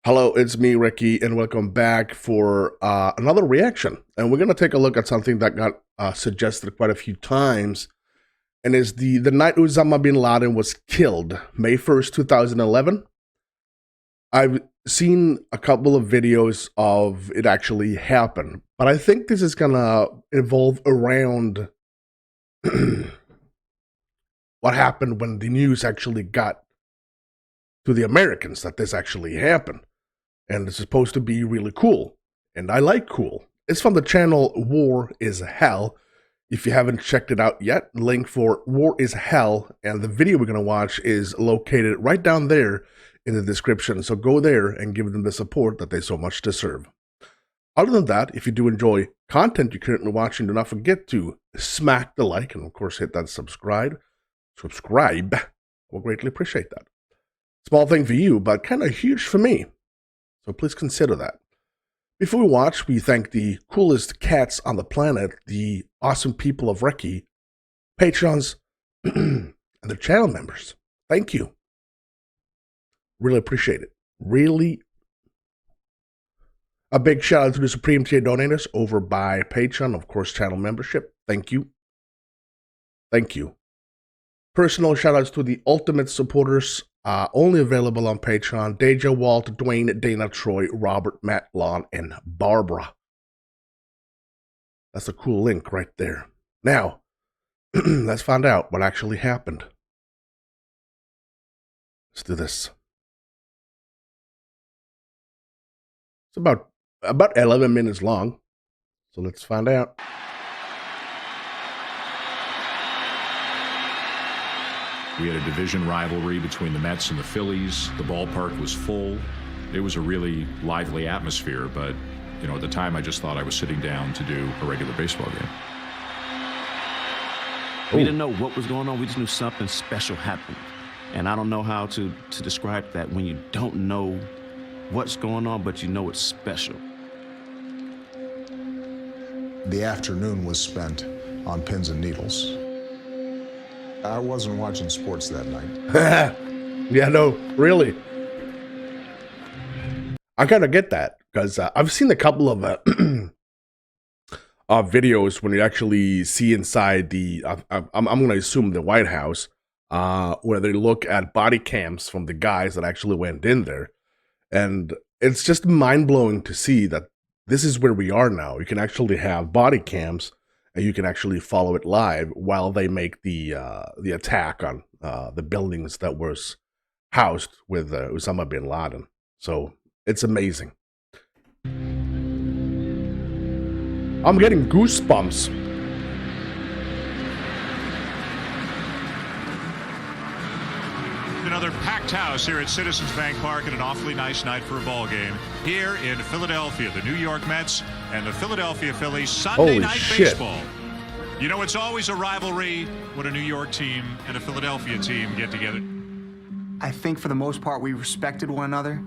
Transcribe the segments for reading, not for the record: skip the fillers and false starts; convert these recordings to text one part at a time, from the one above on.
Hello, it's me, Recky, and welcome back for another reaction. And we're going to take a look at something that got suggested quite a few times, and is the night Osama bin Laden was killed, May 1st, 2011. I've seen a couple of videos of it actually happen, but I think this is going to evolve around what happened when the news actually got to the Americans that this actually happened. And it's supposed to be really cool. And I like cool. It's from the channel War is Hell. If you haven't checked it out yet, link for War is Hell and the video we're going to watch is located right down there in the description. So go there and give them the support that they so much deserve. Other than that, if you do enjoy content you're currently watching, do not forget to smack the like and of course hit that subscribe. We'll greatly appreciate that. Small thing for you, but kind of huge for me. So please consider that. Before we watch, we thank the coolest cats on the planet, the awesome people of Recky, patrons, and the channel members. Thank you. Really appreciate it. Really. A big shout out to the Supreme Tier donators over by Patreon, of course, channel membership. Thank you. Thank you. Personal shout outs to the ultimate supporters. Only available on Patreon: Deja, Walt, Dwayne, Dana, Troy, Robert, Matt, Lon, and Barbara. That's a cool link right there. Now, let's find out what actually happened. Let's do this. It's about 11 minutes long, so let's find out. We had a division rivalry between the Mets and the Phillies. The ballpark was full. It was a really lively atmosphere, but, you know, at the time I just thought I was sitting down to do a regular baseball game. We didn't know what was going on. We just knew something special happened. And I don't know how to describe that when you don't know what's going on, but you know it's special. The afternoon was spent on pins and needles. I wasn't watching sports that night. Yeah, no, really. I kind of get that because I've seen a couple of videos when you actually see inside the, I'm going to assume the White House, where they look at body cams from the guys that actually went in there. And it's just mind-blowing to see that this is where we are now. You can actually have body cams and you can actually follow it live while they make the attack on the buildings that was housed with Osama bin Laden. So it's amazing. I'm getting goosebumps. Another packed house here at Citizens Bank Park and an awfully nice night for a ball game here in Philadelphia. The New York Mets and the Philadelphia Phillies Sunday night baseball. You know, it's always a rivalry when a New York team and a Philadelphia team get together. I think for the most part we respected one another,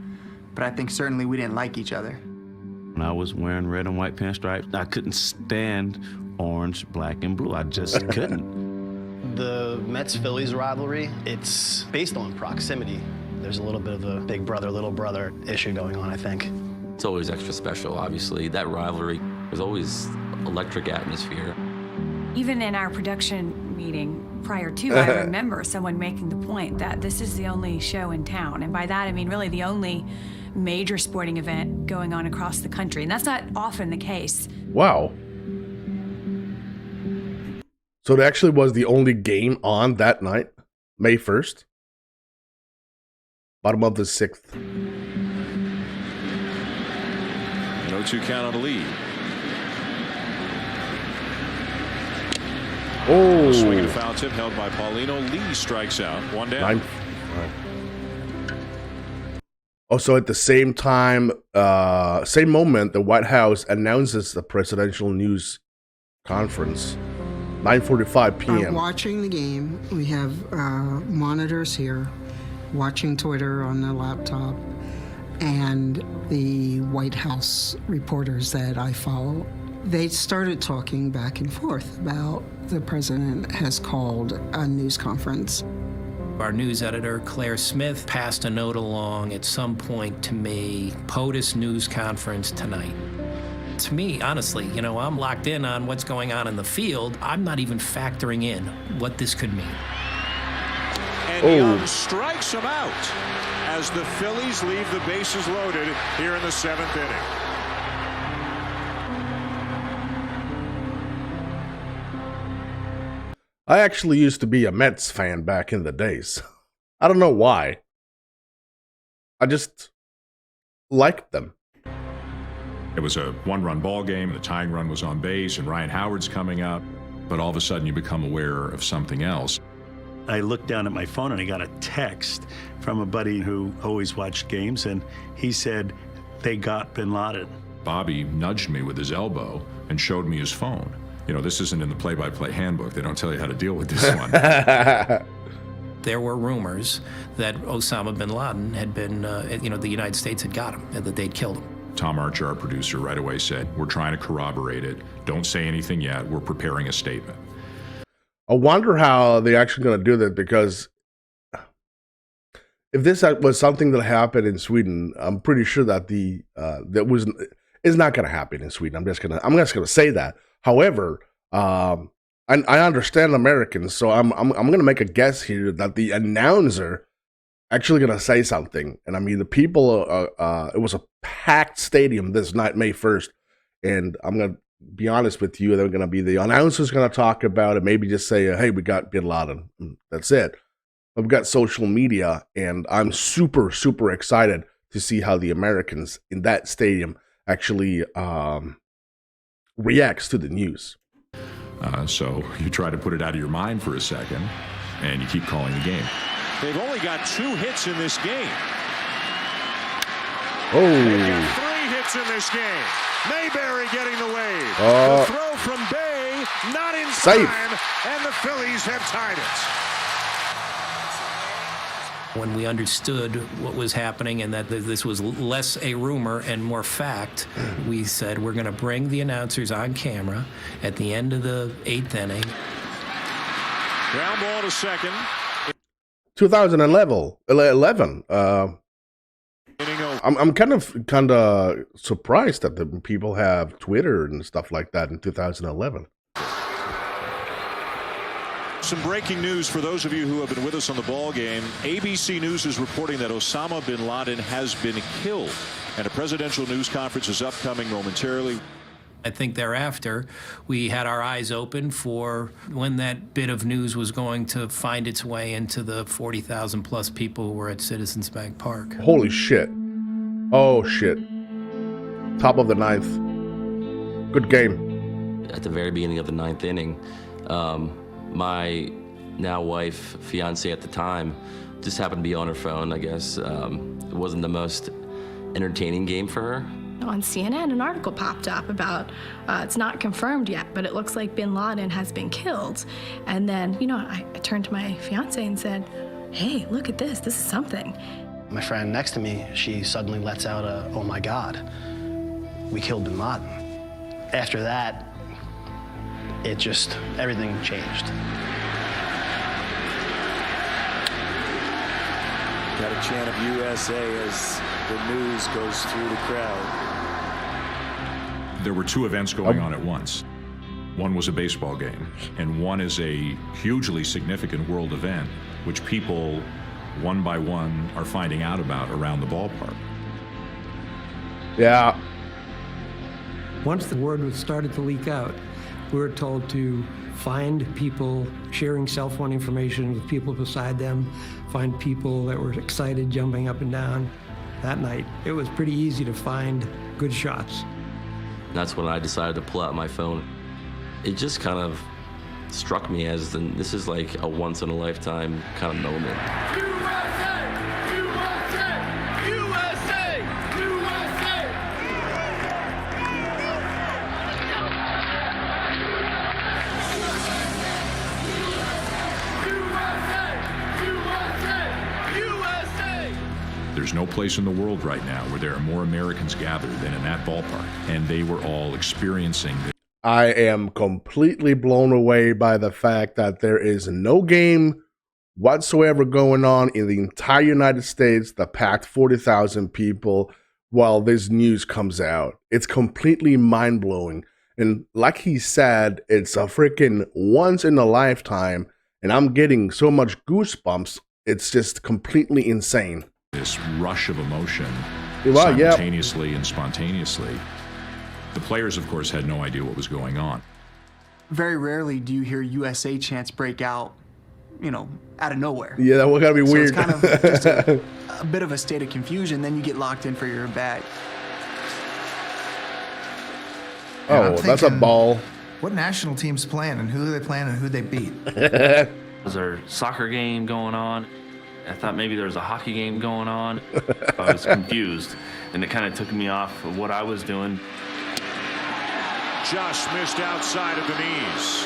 but I think certainly we didn't like each other. When I was wearing red and white pinstripes, I couldn't stand orange, black, and blue. I just couldn't. The Mets-Phillies rivalry, it's based on proximity. There's a little bit of a big brother, little brother issue going on, I think. It's always extra special, obviously. That rivalry was always electric atmosphere. Even in our production meeting prior to, I remember someone making the point that this is the only show in town. And by that, I mean really the only major sporting event going on across the country. And that's not often the case. Wow. So it actually was the only game on that night, May 1st. Bottom of the 6th. 0-2 count on the lead. Oh. Swing and a foul tip held by Paulino. Lee strikes out. One down. Oh, so at the same time, same moment, the White House announces the presidential news conference. 9:45 p.m. Watching the game, we have monitors here, watching Twitter on the laptop, and the White House reporters that I follow, they started talking back and forth about the president has called a news conference. Our news editor, Claire Smith, passed a note along at some point to me, POTUS news conference tonight. To me, honestly, I'm locked in on what's going on in the field. I'm not even factoring in what this could mean. And Young strikes him out as the Phillies leave the bases loaded here in the 7th inning. I actually used to be a Mets fan back in the days. I don't know why. I just liked them. It was a one-run ball game, the tying run was on base, and Ryan Howard's coming up, but all of a sudden you become aware of something else. I looked down at my phone and I got a text from a buddy who always watched games, and he said, they got bin Laden. Bobby nudged me with his elbow and showed me his phone. This isn't in the play-by-play handbook. They don't tell you how to deal with this one. There were rumors that Osama bin Laden had been, the United States had got him and that they'd killed him. Tom Archer, our producer, right away said, we're trying to corroborate it. Don't say anything yet. We're preparing a statement. I wonder how they're actually going to do that, because if this was something that happened in Sweden, I'm pretty sure that it's not going to happen in Sweden. I'm just going to say that. However, I understand Americans, so I'm going to make a guess here that the announcer actually going to say something. And I mean, the people, it was a packed stadium this night, May 1st, and I'm going to be honest with you, they're going to be the announcers going to talk about it, maybe just say, hey, we got bin Laden. That's it. But we've got social media, and I'm super, super excited to see how the Americans in that stadium actually reacts to the news. So you try to put it out of your mind for a second, and you keep calling the game. They've only got 2 hits in this game. They've got 3 hits in this game. Mayberry getting the wave. The throw from Bay, not in time, and the Phillies have tied it. When we understood what was happening and that this was less a rumor and more fact, we said we're going to bring the announcers on camera at the end of the 8th inning. Ground ball to second. 2011. I'm kind of surprised that the people have Twitter and stuff like that in 2011. Some breaking news for those of you who have been with us on the ball game. ABC News is reporting that Osama bin Laden has been killed, and a presidential news conference is upcoming momentarily. I think thereafter, we had our eyes open for when that bit of news was going to find its way into the 40,000 plus people who were at Citizens Bank Park. Holy shit. Oh, shit. Top of the 9th. Good game. At the very beginning of the 9th inning, my now wife, fiance at the time, just happened to be on her phone, I guess. It wasn't the most entertaining game for her. On CNN, an article popped up about, it's not confirmed yet, but it looks like bin Laden has been killed. And then, I turned to my fiance and said, hey, look at this. This is something. My friend next to me, she suddenly lets out a, oh my God, we killed bin Laden. After that, everything changed. Got a chant of USA as the news goes through the crowd. There were 2 events going on at once. One was a baseball game, and one is a hugely significant world event, which people, one by one, are finding out about around the ballpark. Yeah. Once the word started to leak out, we were told to find people sharing cell phone information with people beside them, find people that were excited, jumping up and down. That night, it was pretty easy to find good shots. That's when I decided to pull out my phone. It just kind of struck me as this is like a once-in-a-lifetime kind of moment. There's no place in the world right now where there are more Americans gathered than in that ballpark, and they were all experiencing this. I am completely blown away by the fact that there is no game whatsoever going on in the entire United States that packed 40,000 people while this news comes out. It's completely mind-blowing. And like he said, it's a freaking once in a lifetime, and I'm getting so much goosebumps. It's just completely insane. This rush of emotion Well, simultaneously and spontaneously. The players, of course, had no idea what was going on. Very rarely do you hear USA chants break out, you know, out of nowhere. Yeah, that would gotta be weird. It's kind of just a bit of a state of confusion. Then you get locked in for your bag. Oh, that's a ball. What national team's playing and who are they playing and who they beat? Was there a soccer game going on? I thought maybe there was a hockey game going on. I was confused, and it kind of took me off of what I was doing. Just missed outside of the knees.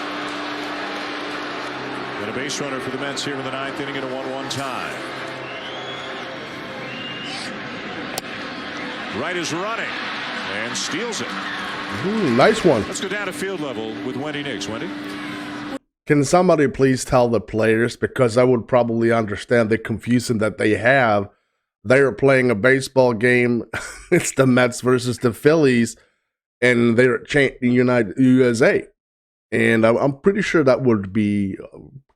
And a base runner for the Mets here in the 9th inning at a 1-1 tie. Right is running and steals it. Nice one. Let's go down to field level with Wendy Nix. Wendy? Can somebody please tell the players, because I would probably understand the confusion that they have. They're playing a baseball game. It's the Mets versus the Phillies, and they're chanting USA. And I'm pretty sure that would be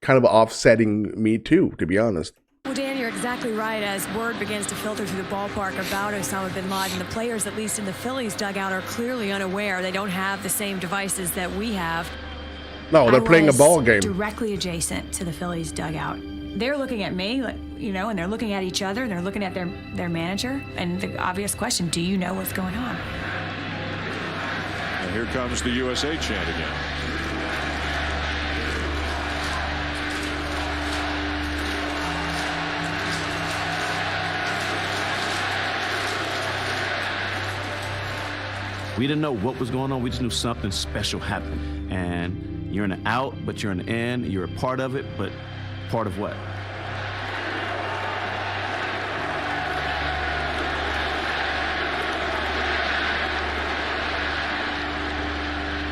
kind of offsetting me too, to be honest. Well, Dan, you're exactly right. As word begins to filter through the ballpark about Osama bin Laden, the players, at least in the Phillies dugout, are clearly unaware. They don't have the same devices that we have. No, they're playing a ball game. Directly adjacent to the Phillies dugout. They're looking at me, like, you know, and they're looking at each other, and they're looking at their manager. And the obvious question, do you know what's going on? And here comes the USA chant again. We didn't know what was going on. We just knew something special happened. And you're in an out, but you're in an in. You're a part of it, but part of what?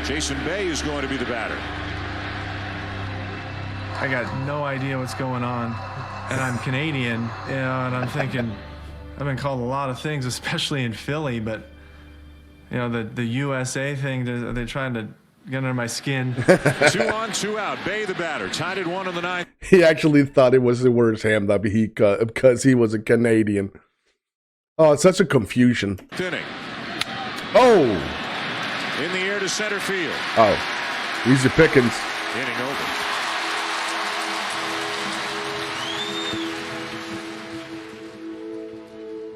Jason Bay is going to be the batter. I got no idea what's going on. And I'm Canadian, you know, and I'm thinking, I've been called a lot of things, especially in Philly, but you know, the USA thing, they're trying to get under my skin. 2 on, 2 out. Bay the batter. Tied at 1 in the 9th. He actually thought it was the worst ham that he because he was a Canadian. Oh, it's such a confusion. Inning. Oh! In the air to center field. Oh. Easy pickings. Inning over.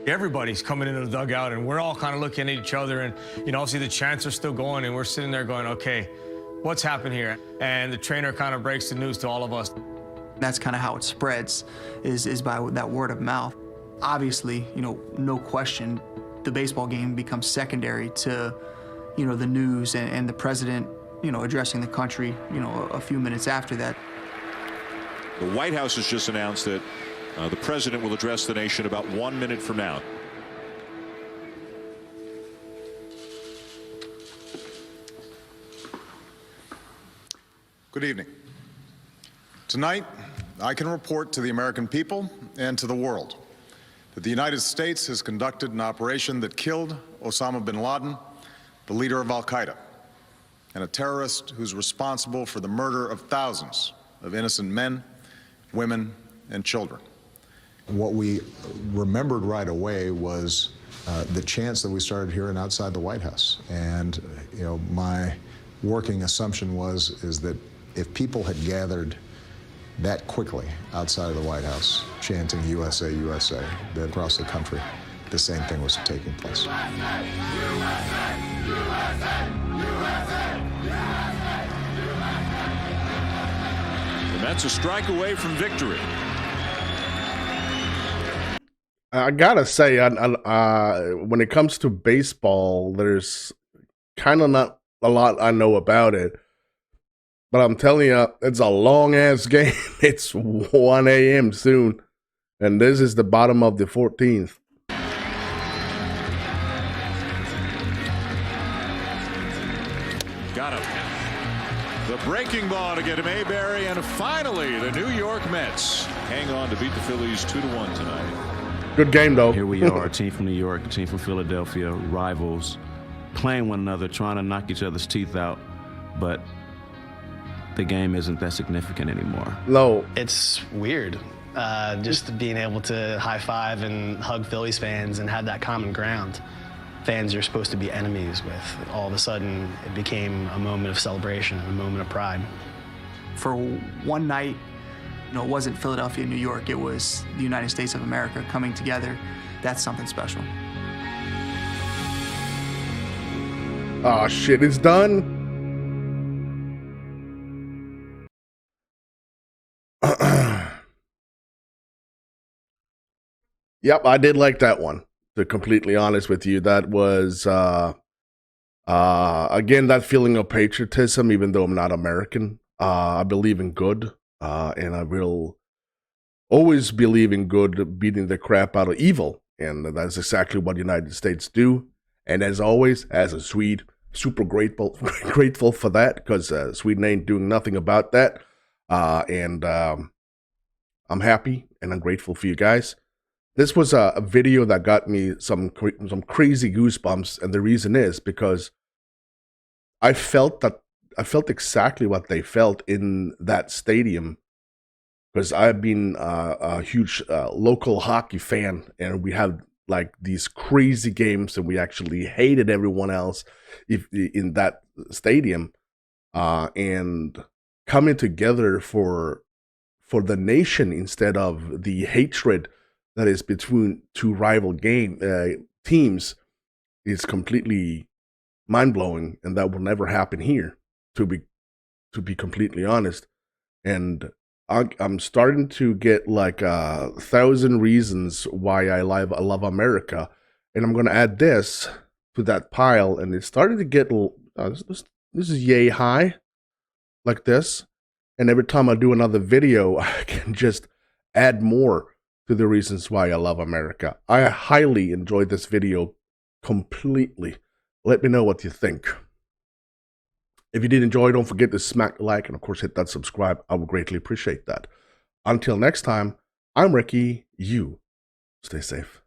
Everybody's coming into the dugout, and we're all kind of looking at each other, and you know, obviously the chants are still going, and we're sitting there going, okay, what's happened here? And the trainer kind of breaks the news to all of us. That's kind of how it spreads, is by that word of mouth. Obviously, you know, no question, the baseball game becomes secondary to, you know, the news and the president, you know, addressing the country, you know, a few minutes after that. The White House has just announced that the president will address the nation about 1 minute from now. Good evening. Tonight, I can report to the American people and to the world that the United States has conducted an operation that killed Osama bin Laden, the leader of al-Qaeda, and a terrorist who's responsible for the murder of thousands of innocent men, women, and children. What we remembered right away was the chants that we started hearing outside the White House. And, you know, my working assumption is that if people had gathered that quickly outside of the White House, chanting USA, USA, that across the country, the same thing was taking place. The Mets a strike away from victory. I gotta say, when it comes to baseball, there's kind of not a lot I know about it. But I'm telling you, it's a long-ass game. It's 1 a.m. soon. And this is the bottom of the 14th. Got him. The breaking ball to get him Mayberry, and finally the New York Mets hang on to beat the Phillies 2-1 tonight. Good game, though. Here we are, a team from New York, a team from Philadelphia, rivals, playing one another, trying to knock each other's teeth out, but the game isn't that significant anymore. No. It's weird, just being able to high five and hug Phillies fans and have that common ground. Fans you're supposed to be enemies with. All of a sudden, it became a moment of celebration, a moment of pride. For one night, it wasn't Philadelphia, New York, it was the United States of America coming together. That's something special. Oh, shit, it's done. Yep, I did like that one. To be completely honest with you, that was again that feeling of patriotism. Even though I'm not American, I believe in good, and I will always believe in good beating the crap out of evil, and that's exactly what the United States do. And as always, as a Swede, super grateful for that, because Sweden ain't doing nothing about that, and I'm happy and I'm grateful for you guys. This was a video that got me some crazy goosebumps, and the reason is because I felt exactly what they felt in that stadium, because I've been a huge local hockey fan, and we had like these crazy games, and we actually hated everyone else in that stadium, and coming together for the nation instead of the hatred that is between two rival teams is completely mind-blowing, and that will never happen here, to be completely honest. And I'm starting to get like 1,000 reasons why I love America, and I'm gonna add this to that pile, and it's starting to get this is yay high, like this. And every time I do another video, I can just add more to the reasons why I love America. I highly enjoyed this video completely. Let me know what you think. If you did enjoy, don't forget to smack the like and of course hit that subscribe. I would greatly appreciate that. Until next time, I'm Recky. You stay safe.